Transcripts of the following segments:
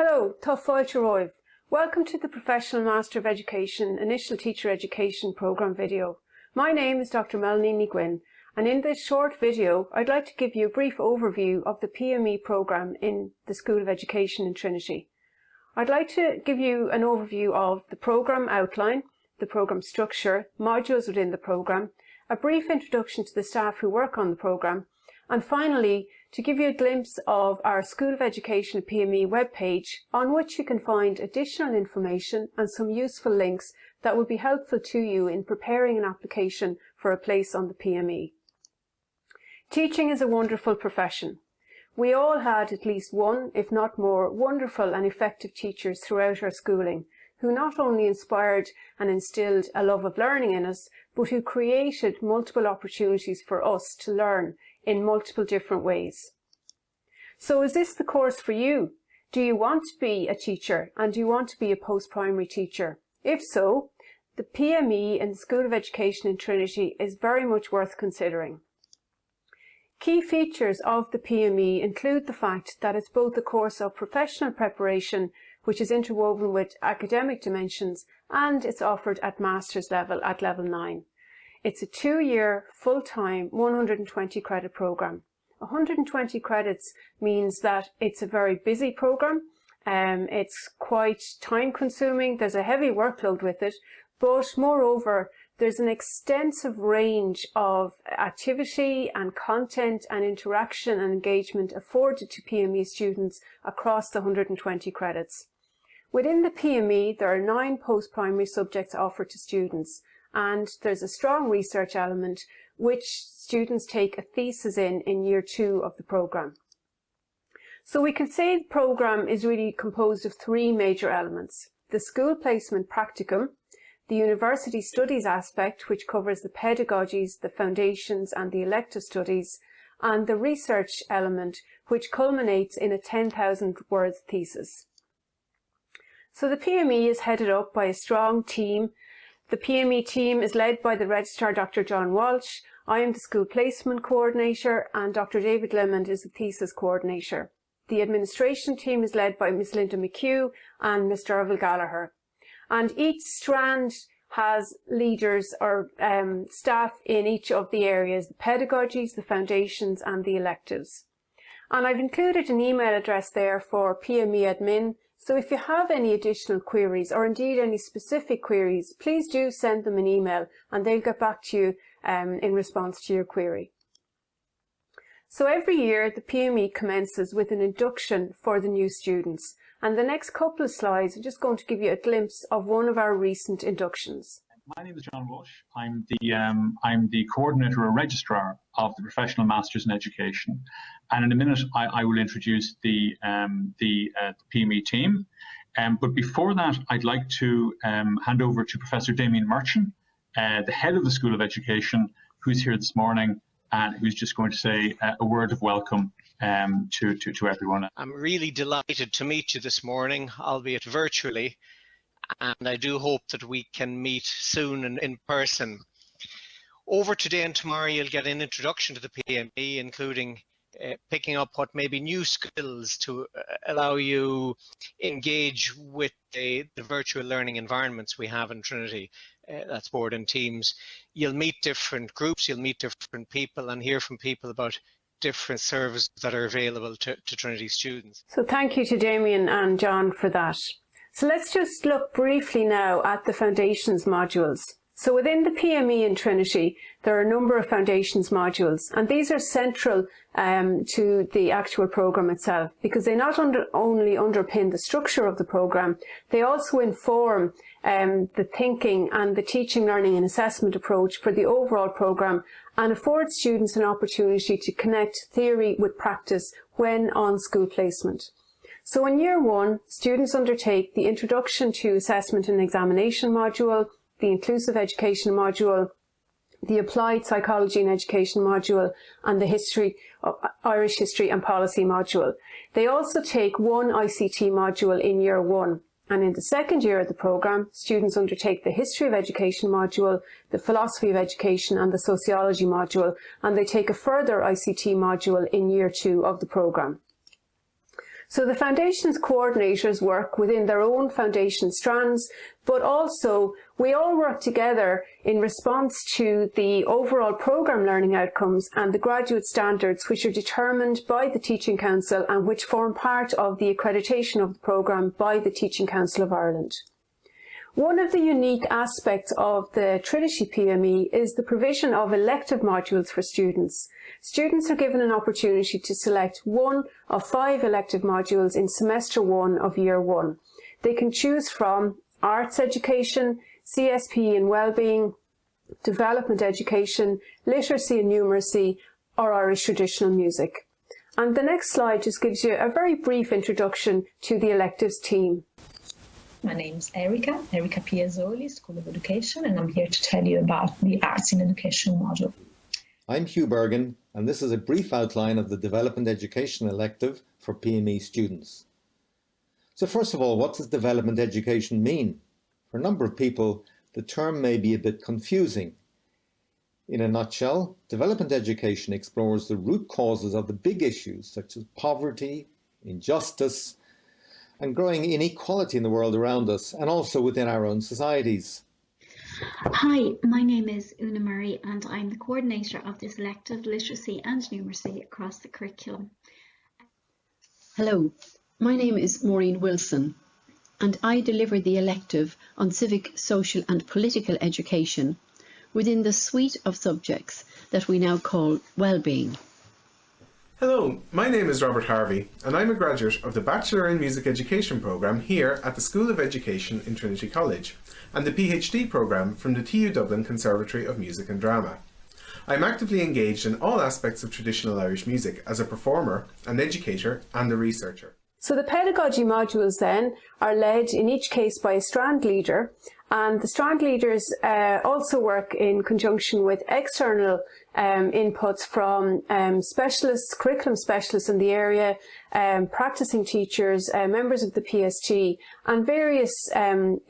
Hello, Tá fáilte roimh. Welcome to the Professional Master of Education Initial Teacher Education Programme video. My name is Dr. Melanie Dhuinn, and in this short video I'd like to give you a brief overview of the PME programme in the School of Education in Trinity. I'd like to give you an overview of the programme outline, the programme structure, modules within the programme, a brief introduction to the staff who work on the programme, and finally to give you a glimpse of our School of Education PME webpage, on which you can find additional information and some useful links that will be helpful to you in preparing an application for a place on the PME. Teaching is a wonderful profession. We all had at least one, if not more, wonderful and effective teachers throughout our schooling, who not only inspired and instilled a love of learning in us, but who created multiple opportunities for us to learn in multiple different ways. So is this the course for you? Do you want to be a teacher, and do you want to be a post-primary teacher? If so, the PME in the School of Education in Trinity is very much worth considering. Key features of the PME include the fact that it's both a course of professional preparation, which is interwoven with academic dimensions, and it's offered at master's level at level 9. It's a 2-year, full-time, 120 credit programme. 120 credits means that it's a very busy programme. It's quite time-consuming. There's a heavy workload with it, but moreover, there's an extensive range of activity and content and interaction and engagement afforded to PME students across the 120 credits. Within the PME, there are 9 post-primary subjects offered to students, and there's a strong research element which students take a thesis in year 2 of the programme. So we can say the programme is really composed of 3 major elements: the school placement practicum, the university studies aspect, which covers the pedagogies, the foundations and the elective studies, and the research element, which culminates in a 10,000 word thesis. So the PME is headed up by a strong team. The PME team is led by the Registrar Dr. John Walsh. I am the School Placement Coordinator, and Dr. David Lemond is the Thesis Coordinator. The administration team is led by Ms. Linda McHugh and Mr. Irville Gallagher. And each strand has leaders or staff in each of the areas: the pedagogies, the foundations and the electives. And I've included an email address there for PME admin. So if you have any additional queries, or indeed any specific queries, please do send them an email and they'll get back to you in response to your query. So every year the PME commences with an induction for the new students, and the next couple of slides are just going to give you a glimpse of one of our recent inductions. My name is John Walsh. I'm the coordinator or registrar of the Professional Masters in Education, and in a minute I will introduce the PME team. But before that, I'd like to hand over to Professor Damien Merchant, the head of the School of Education, who's here this morning and who's just going to say a word of welcome to everyone. I'm really delighted to meet you this morning, albeit virtually. And I do hope that we can meet soon in person. Over today and tomorrow, you'll get an introduction to the PME, including picking up what may be new skills to allow you engage with the virtual learning environments we have in Trinity. That's Board and Teams. You'll meet different groups, you'll meet different people and hear from people about different services that are available to Trinity students. So thank you to Damien and John for that. So let's just look briefly now at the foundations modules. So within the PME in Trinity, there are a number of foundations modules, and these are central to the actual programme itself, because they not only underpin the structure of the programme, they also inform the thinking and the teaching, learning and assessment approach for the overall programme, and afford students an opportunity to connect theory with practice when on school placement. So in year 1, students undertake the Introduction to Assessment and Examination module, the Inclusive Education module, the Applied Psychology and Education module, and the Irish History and Policy module. They also take one ICT module in year 1. And in the second year of the programme, students undertake the History of Education module, the Philosophy of Education and the Sociology module, and they take a further ICT module in year 2 of the programme. So the Foundation's coordinators work within their own Foundation strands, but also we all work together in response to the overall programme learning outcomes and the graduate standards which are determined by the Teaching Council and which form part of the accreditation of the programme by the Teaching Council of Ireland. One of the unique aspects of the Trinity PME is the provision of elective modules for students. Students are given an opportunity to select one of 5 elective modules in semester 1 of year 1. They can choose from arts education, CSP and wellbeing, development education, literacy and numeracy, or Irish traditional music. And the next slide just gives you a very brief introduction to the electives team. My name's Erika Piazzoli, School of Education, and I'm here to tell you about the Arts in Education module. I'm Hugh Bergen, and this is a brief outline of the Development Education elective for PME students. So first of all, what does development education mean? For a number of people, the term may be a bit confusing. In a nutshell, development education explores the root causes of the big issues such as poverty, injustice, and growing inequality in the world around us and also within our own societies. Hi, my name is Una Murray and I'm the coordinator of this elective literacy and numeracy across the curriculum. Hello, my name is Maureen Wilson and I deliver the elective on civic, social and political education within the suite of subjects that we now call wellbeing. Hello, my name is Robert Harvey and I'm a graduate of the Bachelor in Music Education programme here at the School of Education in Trinity College and the PhD programme from the TU Dublin Conservatory of Music and Drama. I'm actively engaged in all aspects of traditional Irish music as a performer, an educator and a researcher. So the pedagogy modules then are led in each case by a strand leader, and the strand leaders also work in conjunction with external inputs from specialists, curriculum specialists in the area, practicing teachers, members of the PST and various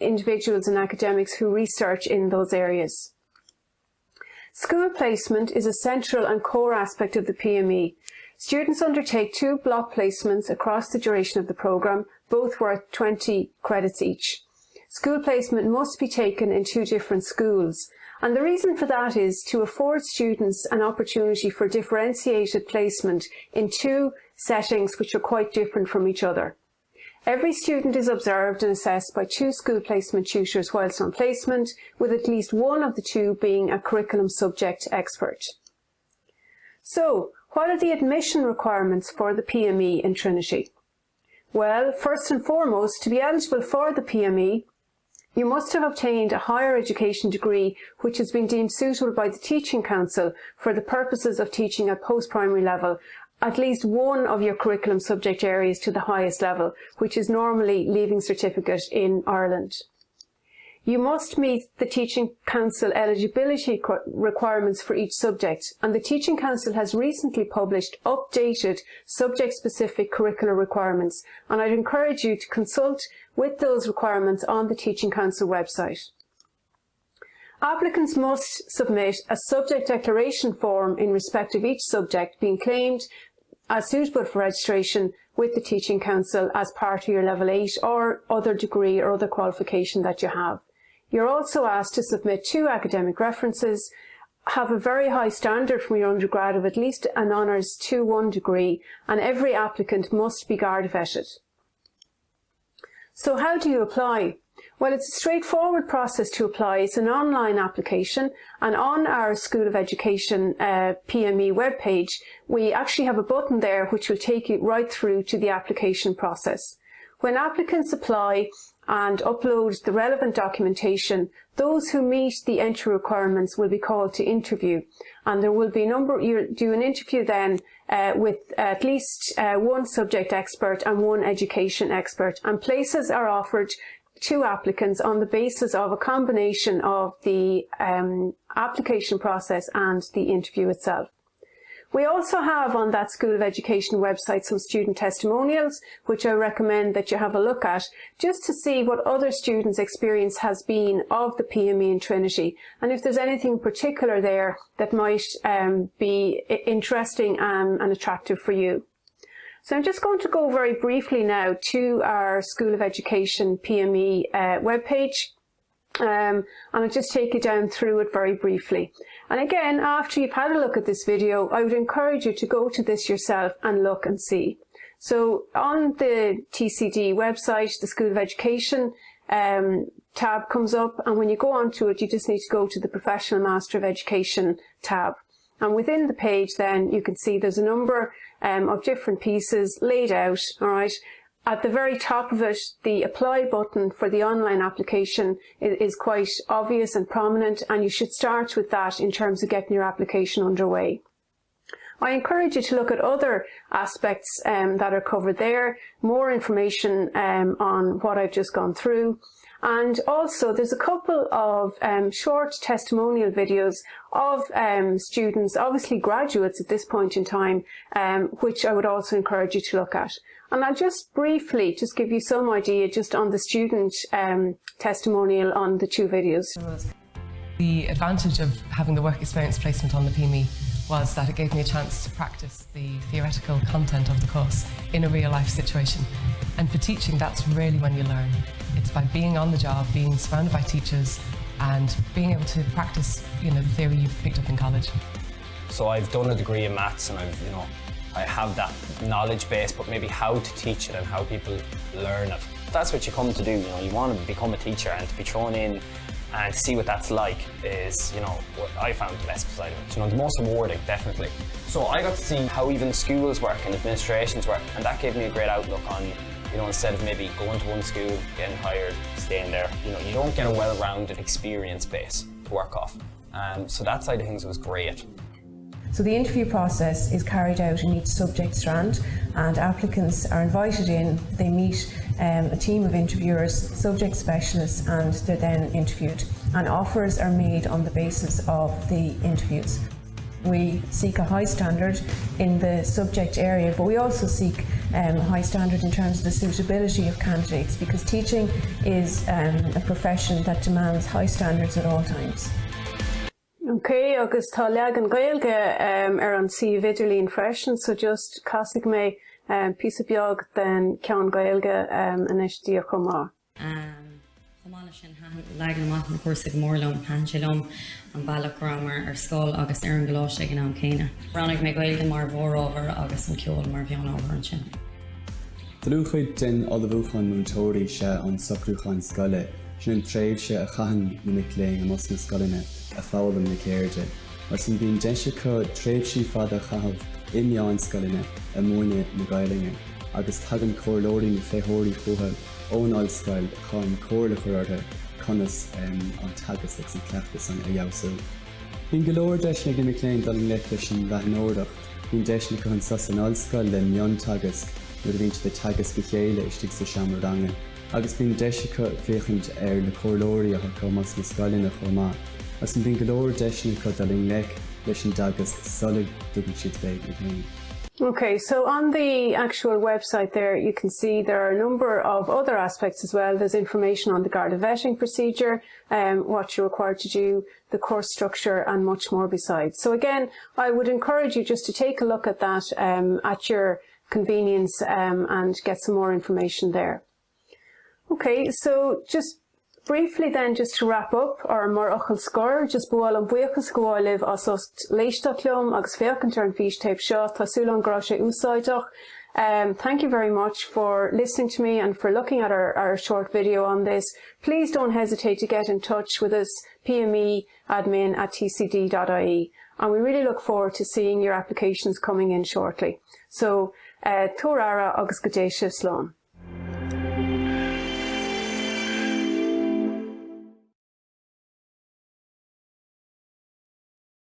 individuals and academics who research in those areas. School placement is a central and core aspect of the PME. Students undertake 2 block placements across the duration of the programme, both worth 20 credits each. School placement must be taken in 2 different schools, and the reason for that is to afford students an opportunity for differentiated placement in 2 settings which are quite different from each other. Every student is observed and assessed by 2 school placement tutors whilst on placement, with at least one of the 2 being a curriculum subject expert. So, what are the admission requirements for the PME in Trinity? Well, first and foremost, to be eligible for the PME, you must have obtained a higher education degree which has been deemed suitable by the Teaching Council for the purposes of teaching at post-primary level, at least one of your curriculum subject areas to the highest level, which is normally Leaving Certificate in Ireland. You must meet the Teaching Council eligibility requirements for each subject, and the Teaching Council has recently published updated subject-specific curricular requirements, and I'd encourage you to consult with those requirements on the Teaching Council website. Applicants must submit a subject declaration form in respect of each subject being claimed as suitable for registration with the Teaching Council as part of your Level 8 or other degree or other qualification that you have. You're also asked to submit 2 academic references, have a very high standard from your undergrad of at least an Honours 2-1 degree, and every applicant must be guard vetted. So how do you apply? Well, it's a straightforward process to apply. It's an online application, and on our School of Education PME webpage, we actually have a button there which will take you right through to the application process. When applicants apply and upload the relevant documentation, those who meet the entry requirements will be called to interview, and there will be you do an interview then with at least 1 subject expert and 1 education expert, and places are offered to applicants on the basis of a combination of the application process and the interview itself. We also have on that School of Education website some student testimonials, which I recommend that you have a look at, just to see what other students' experience has been of the PME in Trinity, and if there's anything particular there that might be interesting and attractive for you. So I'm just going to go very briefly now to our School of Education PME webpage. And I'll just take you down through it very briefly. And again, after you've had a look at this video, I would encourage you to go to this yourself and look and see. So on the TCD website, the School of Education tab comes up, and when you go onto it, you just need to go to the Professional Master of Education tab. And within the page then, you can see there's a number of different pieces laid out, all right. At the very top of it, the apply button for the online application is quite obvious and prominent, and you should start with that in terms of getting your application underway. I encourage you to look at other aspects that are covered there, more information on what I've just gone through. And also there's a couple of short testimonial videos of students, obviously graduates at this point in time, which I would also encourage you to look at. And I'll just briefly just give you some idea just on the student testimonial on the two videos. The advantage of having the work experience placement on the PME was that it gave me a chance to practice the theoretical content of the course in a real life situation. And for teaching, that's really when you learn. It's by being on the job, being surrounded by teachers, and being able to practice, the theory you've picked up in college. So I've done a degree in maths, and I have that knowledge base, but maybe how to teach it and how people learn it. That's what you come to do, you want to become a teacher, and to be thrown in and to see what that's like is, what I found the best side of it. The most rewarding, definitely. So I got to see how even schools work and administrations work, and that gave me a great outlook on, instead of maybe going to one school, getting hired, staying there, you don't get a well-rounded experience base to work off. So that side of things was great. So the interview process is carried out in each subject strand, and applicants are invited in. They meet a team of interviewers, subject specialists, and they're then interviewed. And offers are made on the basis of the interviews. We seek a high standard in the subject area, but we also seek a high standard in terms of the suitability of candidates, because teaching is a profession that demands high standards at all times. Okay, agus tá legan gaelge an si vidirlín freisin, so just casig me písa beag den cean gaelge inis dia chomá. Chamála sin legan amach na cuasa go mórlum, pansilum, an bailach grammar scóil agus ar an gláise an céine. Rannig me gaelge mar bhóróver agus an ceol mar bhean over an sin. Dlúchuid den olabhúchan mútóirí se an socrúchan scoile, sin tréimh se a chahan na micléing a mos na scoline a fálam na céirde. Mar sin bhíon deise chu tréimh sí fada chahabh in meán scoline a móine na gailinge, agus tagan cóirlóirí na féthóirí chutha ón ollscoil chun cóirla chuirte conas an tagas ag san cleachtas an a jausú. Bhíon go leor deis na gimicléin dal le leis an bheithnóireacht, bhíon deis na chun sas an ollscoil le meán tagas nuair a bhíonn de tagas go chéile istigh sa seamardange. Agus bíon deise chu féchant le cóirlóirí a chumas na scoilín a chomá. As an bhíon go leor deisina chu dalín lech leis an dagas solid dúgan siad féig na chéine. Okay, so on the actual website there, you can see there are a number of other aspects as well. There's information on the Garda vetting procedure, what you're required to do, the course structure, and much more besides. So again, I would encourage you just to take a look at that at your convenience and get some more information there. Okay, so just briefly then, just to wrap up, or mar ochel score, just búil an buchas goáileh as ost leistachlum agus féchant ar an fís tape seo tasúil an grá sé úsáideach. Thank you very much for listening to me and for looking at our short video on this. Please don't hesitate to get in touch with us, PME admin at tcd.ie, and we really look forward to seeing your applications coming in shortly. So, Tór Ara agus go dté sibh slán.